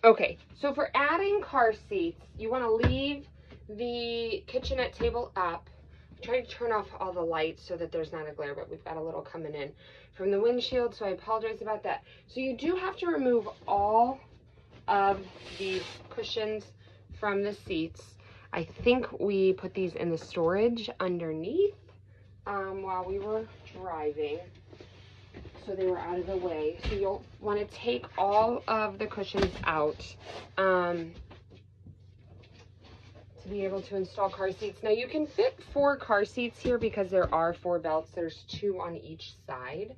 Okay, so for adding car seats, you want to leave the kitchenette table up. I'm trying to turn off all the lights so that there's not a glare, but we've got a little coming in from the windshield, so I apologize about that. So you do have to remove all of these cushions from the seats. I think we put these in the storage underneath while we were driving, so they were out of the way. So you'll want to take all of the cushions out to be able to install car seats. Now you can fit 4 car seats here because there are 4 belts. There's 2 on each side.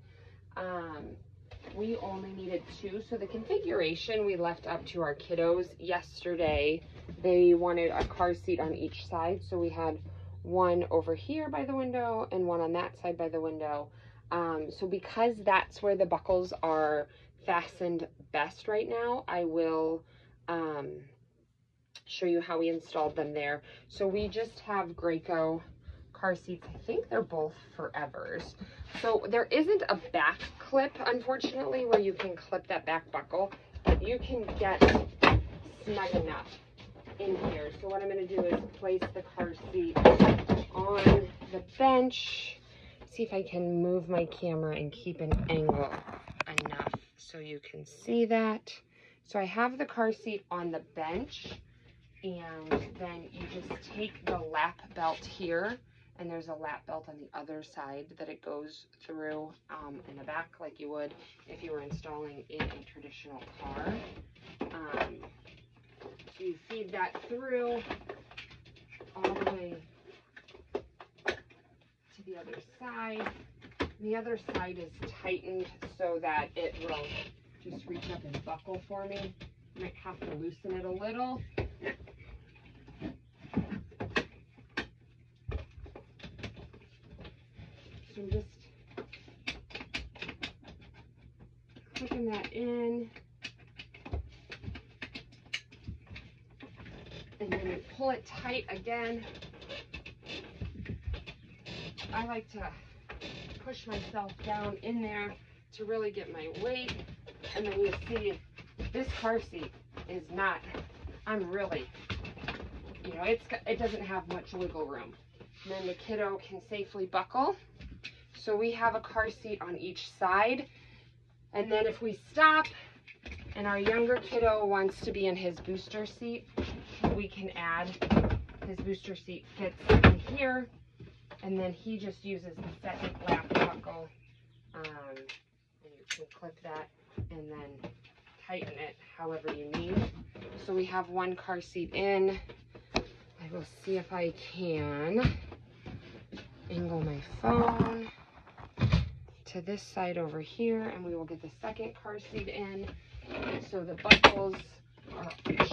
We only needed 2, so the configuration we left up to our kiddos yesterday. They wanted a car seat on each side, so we had one over here by the window and one on that side by the window. So because that's where the buckles are fastened best right now, I will show you how we installed them there. So we just have Graco car seats. I think they're both Forevers. So there isn't a back clip, unfortunately, where you can clip that back buckle, but you can get snug enough in here. So what I'm going to do is place the car seat on the bench. See if I can move my camera and keep an angle enough so you can see that. So I have the car seat on the bench, and then you just take the lap belt here, and there's a lap belt on the other side that it goes through in the back like you would if you were installing in a traditional car. So you feed that through all the way to the other side. The other side is tightened so that it will just reach up and buckle for me. I might have to loosen it a little. So I'm just clicking that in. And then you pull it tight again. I like to push myself down in there to really get my weight. And then you see this car seat is not, I'm really, you know, it doesn't have much wiggle room. And then the kiddo can safely buckle. So we have a car seat on each side. And then if we stop and our younger kiddo wants to be in his booster seat, we can add his booster seat fits in here. And then he just uses the second lap buckle. And you can clip that and then tighten it however you need. So we have one car seat in. I will see if I can angle my phone to this side over here, and we will get the second car seat in. So the buckles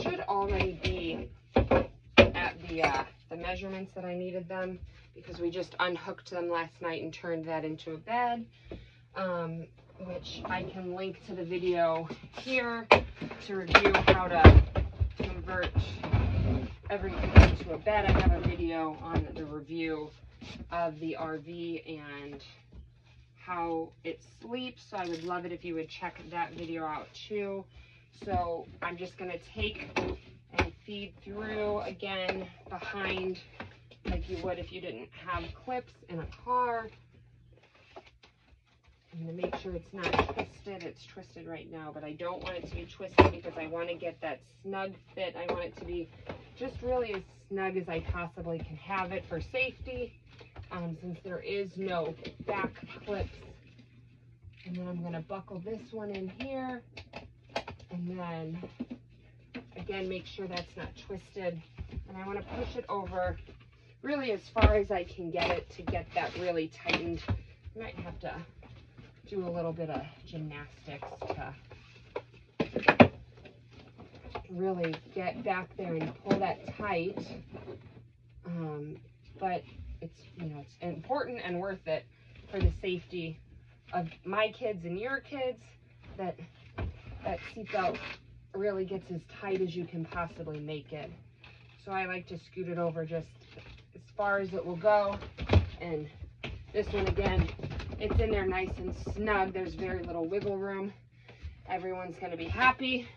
should already be at the measurements that I needed them, because we just unhooked them last night and turned that into a bed, which I can link to the video here to review how to convert everything into a bed. I have a video on the review of the RV and how it sleeps, so I would love it if you would check that video out too. So I'm just going to take and feed through again behind like you would if you didn't have clips in a car. I'm going to make sure it's not twisted. It's twisted right now, but I don't want it to be twisted because I want to get that snug fit. I want it to be just really as snug as I possibly can have it for safety, since there is no back clips. And then I'm going to buckle this one in here, and then again make sure that's not twisted, and I want to push it over really as far as I can get it to get that really tightened. I might have to do a little bit of gymnastics to really get back there and pull that tight, but it's, you know, it's important and worth it for the safety of my kids and your kids, that that seatbelt really gets as tight as you can possibly make it. So I like to scoot it over just as far as it will go, and this one again, it's in there nice and snug. There's very little wiggle room. Everyone's going to be happy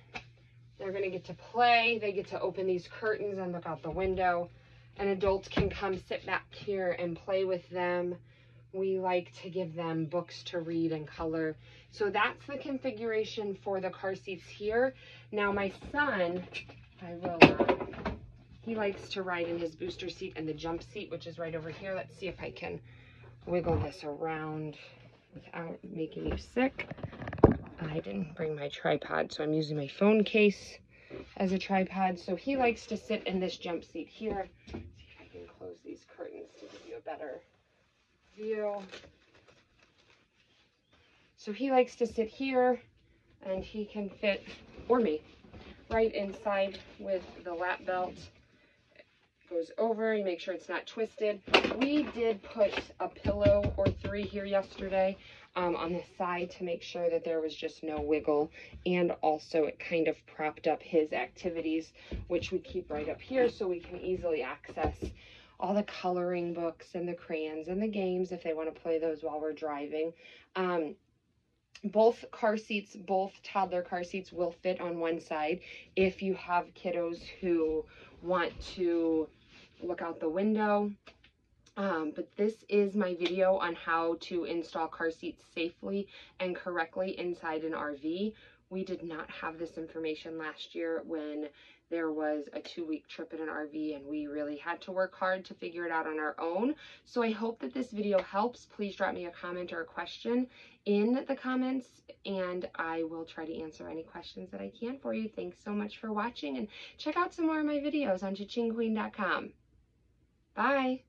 They're gonna get to play. They get to open these curtains and look out the window. And adults can come sit back here and play with them. We like to give them books to read and color. So that's the configuration for the car seats here. Now my son, he likes to ride in his booster seat and the jump seat, which is right over here. Let's see if I can wiggle this around without making you sick. I didn't bring my tripod, so I'm using my phone case as a tripod. So he likes to sit in this jump seat here. Let's see if I can close these curtains to give you a better view. So he likes to sit here, and he can fit, or me, right inside with the lap belt. Goes over, you make sure it's not twisted. We did put a pillow or 3 here yesterday on the side to make sure that there was just no wiggle, and also it kind of propped up his activities, which we keep right up here so we can easily access all the coloring books and the crayons and the games if they want to play those while we're driving. Both car seats, both toddler car seats will fit on one side if you have kiddos who want to look out the window. But this is my video on how to install car seats safely and correctly inside an RV. We did not have this information last year when there was a 2-week trip in an RV, and we really had to work hard to figure it out on our own. So I hope that this video helps. Please drop me a comment or a question in the comments, and I will try to answer any questions that I can for you. Thanks so much for watching, and check out some more of my videos on chachingqueen.com. Bye.